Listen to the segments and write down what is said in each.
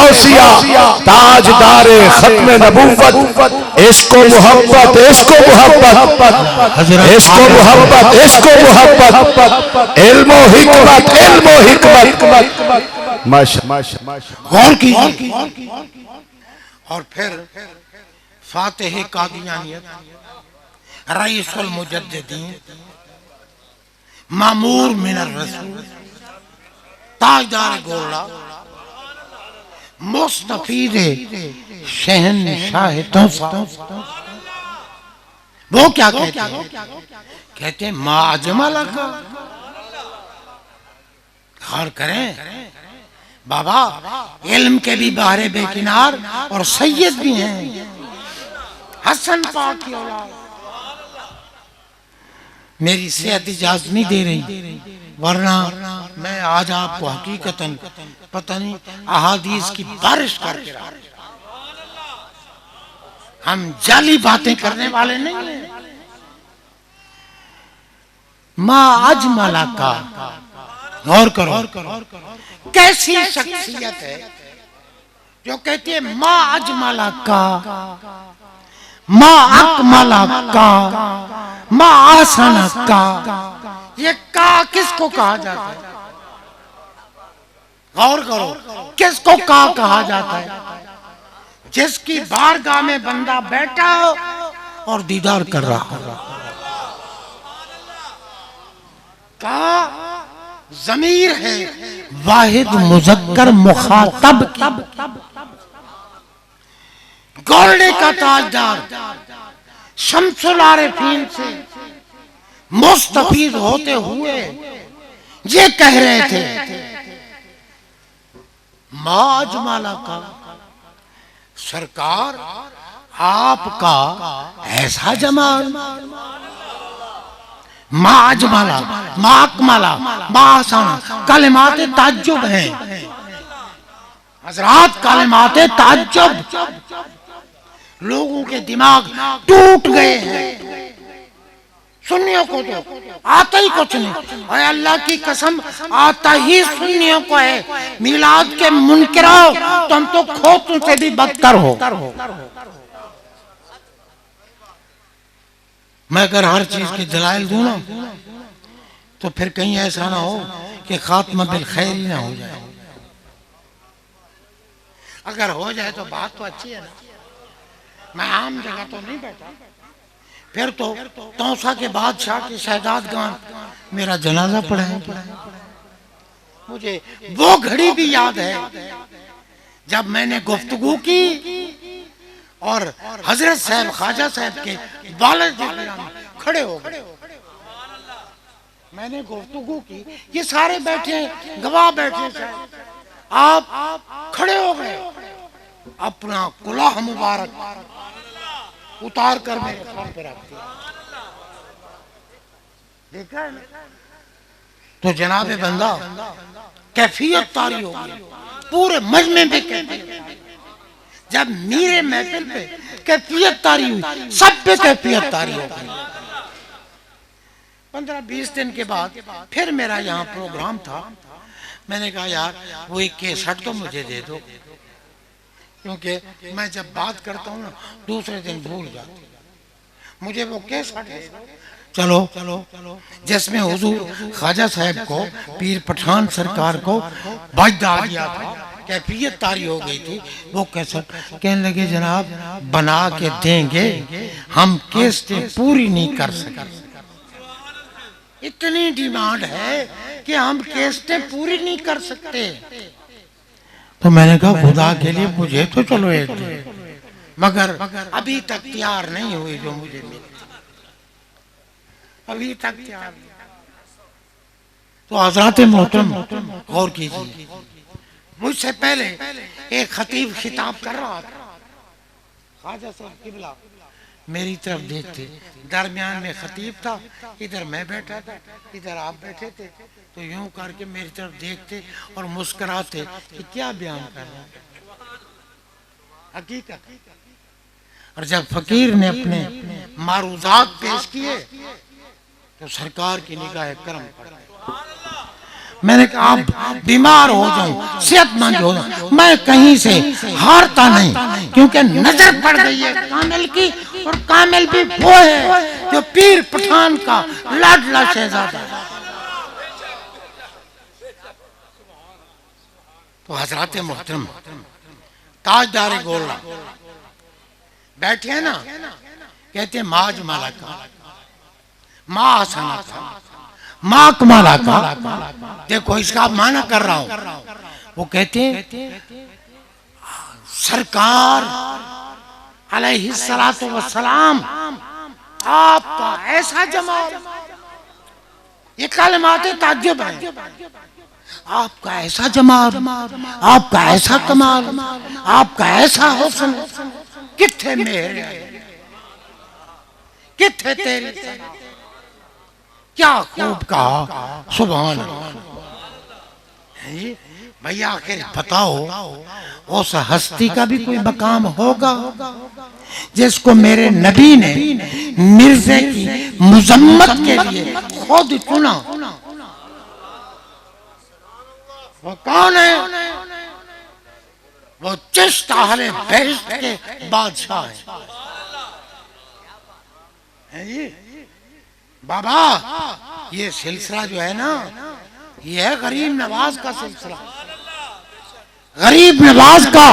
गौसिया ताजदार खत्म नबूवत इश्को मोहब्बत इश्को मोहब्बत इश्को मोहब्बत इश्को मोहब्बत इल्मो हिकमत माशा गौर कीजिए। और फिर फातिह कादियानियत रईसुल मुजद्दिदीन मामूर मिनर रसूल ताजदार गोला मुस्तफीद शहनशाह तौसा। वो क्या कहते हैं मा अजमल का। गौर करें बाबा, इल्म के भी बाहरे बेकिनार और सैयद भी हैं, हसन पाक की औलाद। मेरी सेहत इजाजत नहीं दे रही, वरना मैं आज आपको हकीकतन पता नहीं अहादीस की बारिश करके रहा। हम जाली बातें करने वाले नहीं हैं। माँ अजमला का गौर करो, कैसी शख्सियत है जो कहती है माँ अजमला का, माँ अकमला का, माँ आसना का। ये का किसको कहा जाता है? गौर करो, किसको का कहा जाता है? जिसकी बारगाह में बंदा बैठा हो और दीदार कर रहा हो। का ज़मीर है वाहिद मुज़क्कर मुखातब की। गोल्डे का ताजदार शम्सुल आरिफीन से मुस्तफीद होते हुए ये कह रहे थे माँ अजमला का सरकार आपका ऐसा जमाल, माँ अजमला, माँ अकमला, माँ आसाना कलिमात ताज्जुब हैं हजरात, कलिमात ताज्जुब। लोगों के दिमाग टूट गए हैं। सुन्नियों को तो आता ही कुछ नहीं, और अल्लाह की कसम आता ही सुन्नियों को है। मिलाद के मुनकिरों, तुम तो खोतों से भी बदतर हो। मैं अगर हर चीज की दलाइल दूं ना, तो फिर कहीं ऐसा ना हो कि खात्मा बिल खैर ही ना हो जाए। अगर हो जाए तो बात तो अच्छी है ना। मैं आम जगह तो नहीं बैठा। फिर तो तौसा के बादशाह के शहजाद गान मेरा जनाजा पड़ा है। मुझे वो घड़ी भी याद है जब मैंने गुफ्तगू की और हजरत साहब ख्वाजा साहब के वालिद खड़े हो गए। मैंने गुफ्तगू की, ये सारे बैठे गवाह बैठे, आप खड़े हो गए, अपना कुलाह मुबारक उतार कर मेरे सर पे रख दिया। देखा है ना? तो जनाबे बंदा कैफियत तारी हो गई पूरे मजमे में। कैफियत जब मेरे महफिल पे कैफियत तारी हुई, सब पे कैफियत तारी हो गई। 15-20 दिन के बाद फिर मेरा यहाँ प्रोग्राम था। मैंने कहा यार वो एक केसट तो मुझे दे दो, क्योंकि मैं जब बात करता हूँ ना दूसरे दिन भूल जाती हूँ। मुझे वो केसट दे दो। चलो जिसमें हुजूर ख्वाजा साहब को, पीर पठान सरकार को बज आ गया था, कैफियत तारी हो गई थी। वो कैसे कहने लगे जनाब बना के देंगे, हम केसेटें पूरी नहीं कर सके। इतनी डिमांड है कि हम केसेटें पूरी नहीं कर सकते। तो मैंने कहा खुदा के लिए मुझे तो चलो एक दो, मगर अभी तक तैयार नहीं हुई जो मुझे मिली, अभी तक तैयार नहीं। तो हज़रात मोहतरम गौर कीजिए, मुझसे पहले एक खतीब खिताब कर रहा था। ख्वाजा साहब किबला मेरी तरफ देखते, दरमियान में खतीब था, इधर मैं बैठा था, इधर आप बैठे थे। तो यूं करके मेरी तरफ देखते और मुस्कुराते कि क्या बयान कर रहे हैं, हकीकत। और जब फकीर ने अपने मारूजात पेश किए तो सरकार की निगाह करम पड़ गई। मैंने कहा आप बीमार हो जाऊं, सेहतमंद हो जाऊं, मैं कहीं से हारता नहीं, क्योंकि नजर पड़ गई है कामिल की, और कामिल भी वो है जो पीर पठान का लाडला शहजादा है। तो हजरत मोहतरम ताजदार गोला बैठे हैं ना, कहते हैं माज माला का, माँ आसना का, माँ कमाला का। देखो इसका माना कर रहा हूं। वो कहते हैं सरकार अलैहिस्सलातु वस्सलाम आपका ऐसा जमाल, ये कलमात ताज्जुब है, आपका ऐसा जमाल, आपका ऐसा कमाल, आपका ऐसा हुस्न, किथे मेरे, किथे तेरी, क्या खूब कहा, सुभान अल्लाह। भैया आखिर बताओ उस हस्ती का भी कोई मकाम होगा जिसको मेरे नबी ने मिर्जे की मुजम्मत के लिए खुद चुना? वो कौन है? वो चिश्त अहले बहश्त के बादशाह है। बाबा ये सिलसिला जो है ना, ये है गरीब नवाज का सिलसिला, गरीब नवाज का,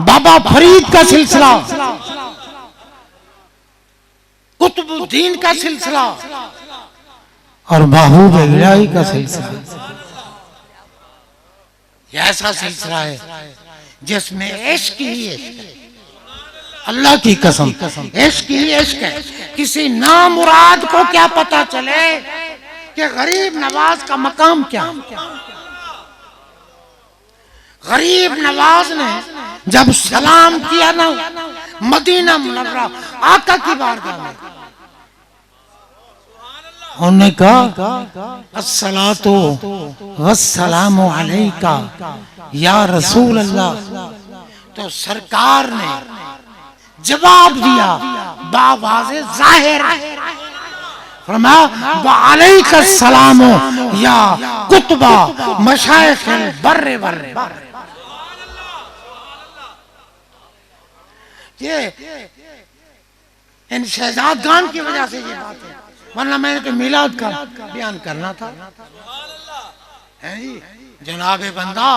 बाबा फरीद का सिलसिला, कुतुबुद्दीन का सिलसिला और महबूब इलाही का सिलसिला। ये ऐसा सिलसिला है जिसमें इश्क ही इश्क है, अल्लाह की कसम इश्क ही इश्क है। किसी नामुराद को क्या पता चले कि गरीब नवाज का मकाम क्या है। गरीब नवाज ने जब सलाम किया ना मदीना मुनव्वरा आका की बारगाह में, उन्होंने कहा अस्सलातु वस्सलामु अलैका या रसूल अल्लाह। तो सरकार ने जवाब दिया बावाज़े जाहिर, फरमाया वालैका सलाम या कुतबा मशाइखिल बर्रे बर्रे। ये इन शहजादगान की वजह से ये बात है, वरना मैंने तो मिलाद का बयान करना था। जनाबे बंदा,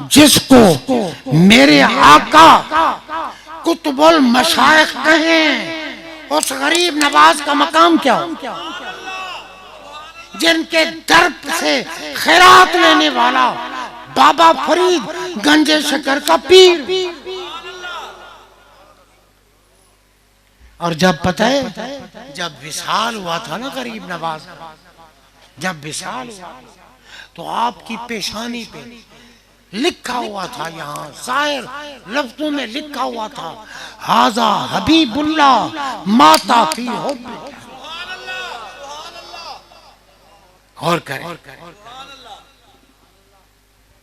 जिसको मेरे आका कुतुबुल मशाइख कहें, उस गरीब नवाज का मकाम क्या हो? जिनके दर से खैरात लेने वाला बाबा फरीद गंजे शकर का पीर। और जब पता है जब विशाल हुआ था ना गरीब नवाज, जब विशाल हुआ तो आपकी पेशानी पे लिखा हुआ था, यहाँ जाहिर लफ्जों में लिखा हुआ था, हाजा हबीबुल्लाह माता फी हुब्बी। और करें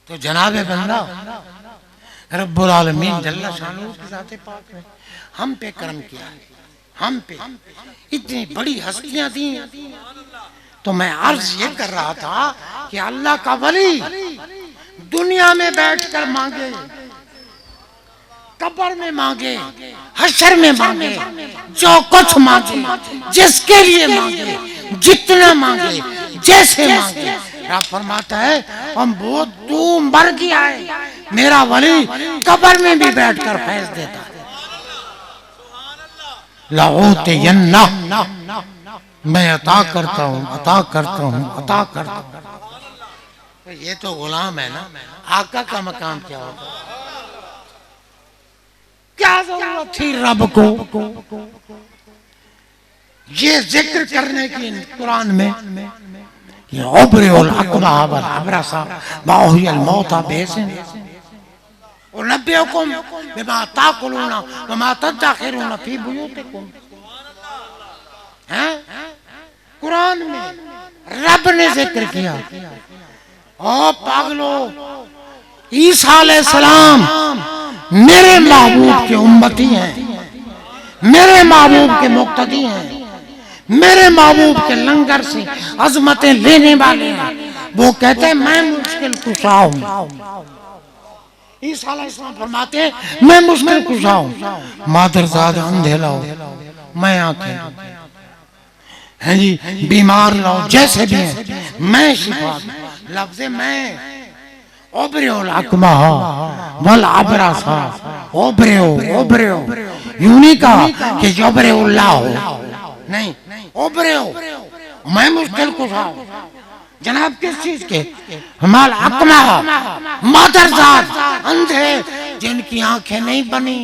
तो जनाबे बंदा रब्बुल आलमीन जल्ला शानहू की ज़ात पाक में हम पे करम किया, हम पे इतनी बड़ी हस्तियां दी। तो मैं अर्ज ये कर रहा था कि अल्लाह का वली दुनिया में बैठकर मांगे, कब्र में मांगे, हशर में मांगे, जो कुछ मांगे, जिसके लिए मांगे, जितना मांगे, जैसे मांगे, रब फरमाता है हम वो तू मर गया है, मेरा वली कब्र में भी बैठकर फैज देता है। लाऊतियन्ना, मैं अता करता हूँ, अता करता हूँ, अता करता हूँ। तो ये तो गुलाम है ना, आका का मकाम क्या होगा? क्या जरूरत थी रब को ये जिक्र करने की कुरान में? ये उबरिउल अकबा वल अबरसा वाहुयल मौता बेसिन और नब्बियुकुम बिमा ताकुलूना वमा तदखिरूना फी बुयूतिकुम। हैं कुरान में रब ने जिक्र किया। ओ पागलो, ईसा अलैहिस्सलाम मेरे महबूब के उम्मती हैं, मेरे महबूब के मुक्तदी हैं, मेरे महबूब के लंगर से अजमतें लेने वाले हैं। वो कहते हैं मैं मुश्किल कुशा हूँ। ईसा अलैहिस्सलाम फरमाते हैं मैं मुश्किल कुशा हूँ। मादरजाद अंधे लाओ मैं आंखें हैं जी, बीमार लाओ जैसे भी हैं मैं शिफा। लफ्ज़ मैं ओबरेओ लाकमा वल अबरासा ओबरेओ यूं नहीं कहा कि जोबरेओ लाओ, नहीं ओबरेओ मैं मुश्किल कुशा हूँ। जनाब किस चीज के? हमाल अकमा मादरजाद अंधे जिनकी आंखें नहीं बनी,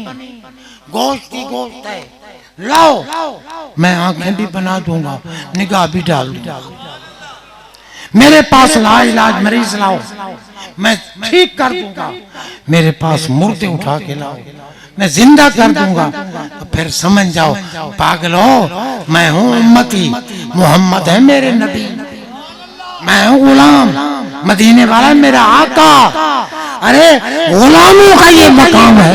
गोश्त ही गोश्त है, लाओ मैं आंखें भी बना दूंगा, निगाह भी डाल दूंगा। मेरे पास लाइलाज मरीज लाओ मैं ठीक कर दूंगा। मेरे पास मुर्दे उठा के लाओ मैं जिंदा कर दूंगा। तो फिर समझ जाओ पागलो, मैं हूं उम्मती, मोहम्मद है मेरे नबी, मैं हूं गुलाम, मदीने वाला मेरा आका। अरे गुलामों का ये मकाम है,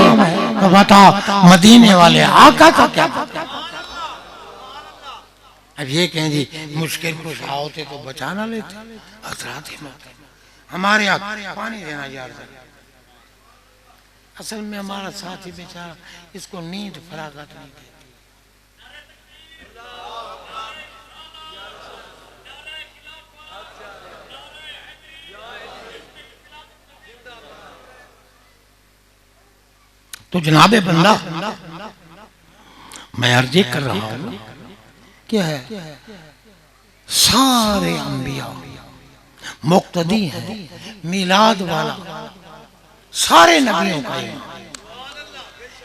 तो बता मदीने वाले आका का क्या? अब ये कहें जी मुश्किल कुछ होते तो बचा ना लेते। हजरात हमारे यहाँ पानी देना यार, असल में हमारा साथी बेचारा इसको नींद फरागत नहीं देती। तो जनाबे बंदा मैं अर्जी कर रहा हूं, क्या है सारे अंबिया मुक्तदी हैं, मिलाद वाला सारे नबियों का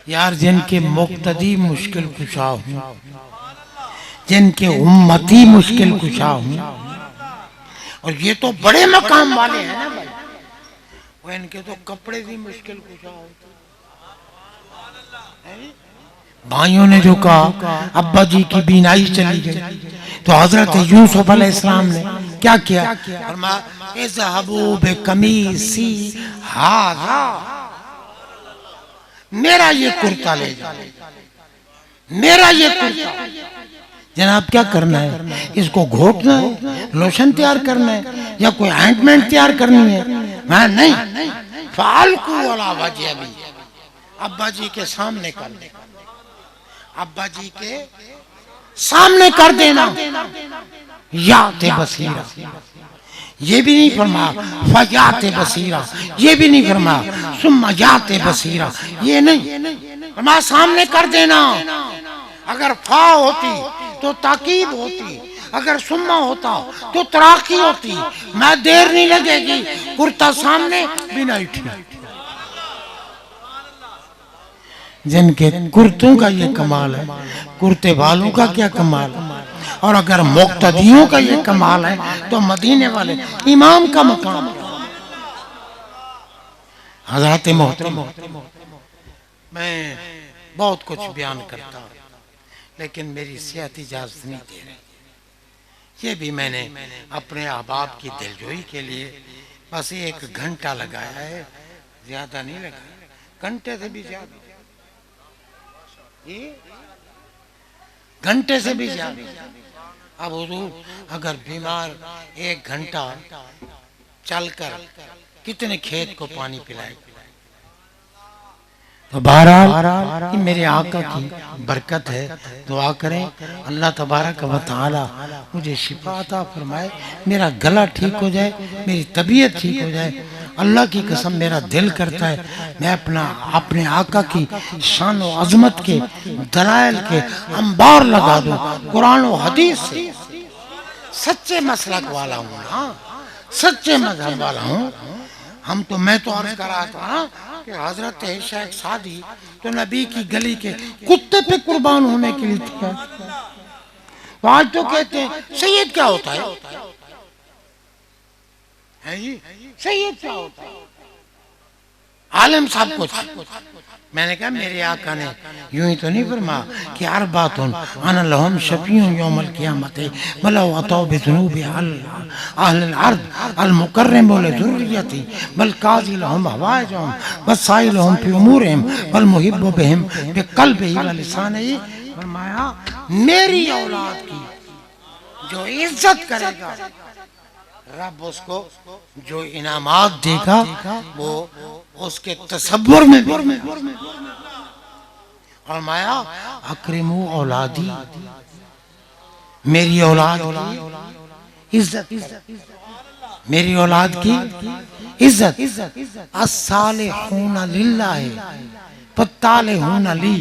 यार, जिनके मुक्तदी मुश्किल कुशा हूं, जिनके उम्मती मुश्किल कुशा हूं, और ये तो बड़े मकाम वाले हैं ना भाई, वो इनके तो कपड़े भी मुश्किल कुशा होते। भाइयों ने जो कहा अब्बा जी की बीनाई चली गई, तो हजरत यूसुफ अलैहिस्सलाम ने क्या किया? कमीसी हाज़ा, मेरा ये कुर्ता ले जाओ, मेरा ये कुर्ता। जनाब क्या करना है? इसको घोटना है, लोशन तैयार करना है, या कोई ऑइंटमेंट तैयार करनी है? मैं नहीं, फालकू वाला वजह भी अब्बा जी के सामने कर देना, अब्बा जी के सामने कर देना। याते बसीरा, ये भी नहीं फरमा फयाते बसीरा, ये भी नहीं फरमा सुम्मा याते बसीरा, ये नहीं फरमा सामने कर देना। अगर फा होती तो ताकीब होती, अगर सुम्मा होता तो तराकी होती। मैं देर नहीं लगेगी, कुर्ता सामने बिना उठी। जिनके कुर्तों का ये कमाल है, कुर्ते वालों का क्या कमाल है। और अगर मुक्तदियों का ये कमाल है तो मदीने वाले इमाम का मकाम। हज़रत मोहतरम, मैं बहुत कुछ बयान करता हूँ, लेकिन मेरी सेहत इजाजत नहीं दे रही। ये भी मैंने अपने अहबाब की दिलजोई के लिए बस 1 घंटा लगाया है, ज्यादा नहीं लगाया, घंटे से भी ज्यादा, घंटे से भी ज्यादा। अब हुजूर अगर बीमार 1 घंटा चलकर कितने खेत को पानी पिलाए। तो बहरहाल मेरे आका की बरकत है, दुआ करें अल्लाह तबारक व तआला मुझे शिफा अता फरमाए, मेरा गला ठीक हो जाए, मेरी तबीयत ठीक हो जाए। अल्लाह की कसम मेरा दिल करता है मैं अपने आका की शान व अजमत के दलाइल के अंबार लगा दूं, कुरान व हदीस से। सच्चे मसलक वाला हूँ ना, सच्चे मजहब वाला हूँ। मैं तो अर्ज कर रहा था कि हजरत शेख सादी तो नबी की गली के कुत्ते पे कुर्बान होने के लिए था। तो आज तो कहते हैं सैयद क्या होता है जी, सैयद क्या होता है? आलिम साहब कुछ। मैंने कहा मेरे आका ने यूं ही तो नहीं फरमा कि अरबातुन अना लहुम शफीउन यौमल क़ियामत वलौ अतौ बिज़ुनूबि अहलिल अर्द अल मुकर्रम व लिज़ुर्रियति बल काज़ी लहुम हवाइजहुम वसाइलहुम फी उमूरिहिम वल मुहिब्बु बिहिम बिक़ल्बिही व लिसानिही। फरमाया मेरी औलाद की जो इज्जत करेगा रब उसको जो इनामात देगा वो उसके तसव्वुर में फरमाया अक्रिमू औलादी, मेरी औलाद की इज्जत, मेरी औलाद की इज्जत। अस्सालिहून लिल्लाहि फत्तालिहून ली,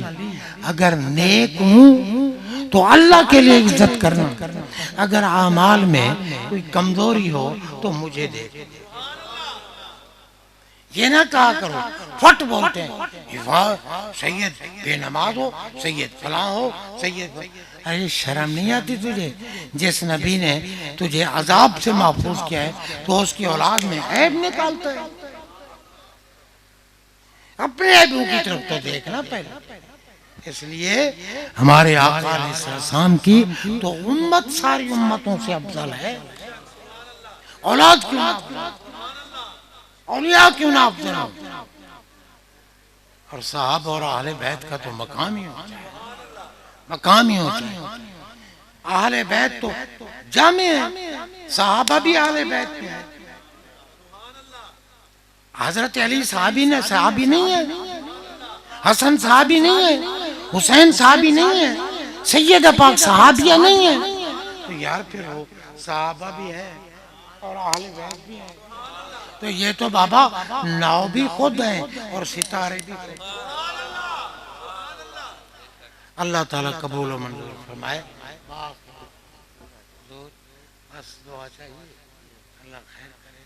अगर नेक हूँ तो अल्लाह के लिए इज्जत करना, अगर आमाल में कोई कमजोरी हो तो मुझे दे। ये ना कहा करो फट बोलते हैं सैयद बेनमाज हो, सैयद फलां हो, सैयद। अरे शर्म नहीं आती तुझे? जिस नबी ने तुझे अजाब से महफूज किया है तो उसकी औलाद में ऐब निकालता है। अपने ऐबों की तरफ तो देखना पहले। इसलिए हमारे आका अलैहिस्सलाम की तो उम्मत सारी उम्मतों से अफजल है। औलाद क्यों ना, औलिया क्यों ना अफजल हो? और साहब और अहले बैत का तो मकाम ही होता है, मकाम ही होता है। अहले बैत तो जामे है, साहबा भी अहले बैत में है। हजरत अली साहबी ने साहबी नहीं है, हसन साहबी नहीं है, हुसैन साहबी नहीं है, सैयद पाक साहबिया नहीं है, तो यार फिर वो साहबा भी है और अहले बैत भी है। तो ये तो बाबा नाव भी खुद हैं और सितारे भी खुद। अल्लाह ताला कबूल व मंजूर फरमाए। बस दुआ चाहिए, अल्लाह खैर करे।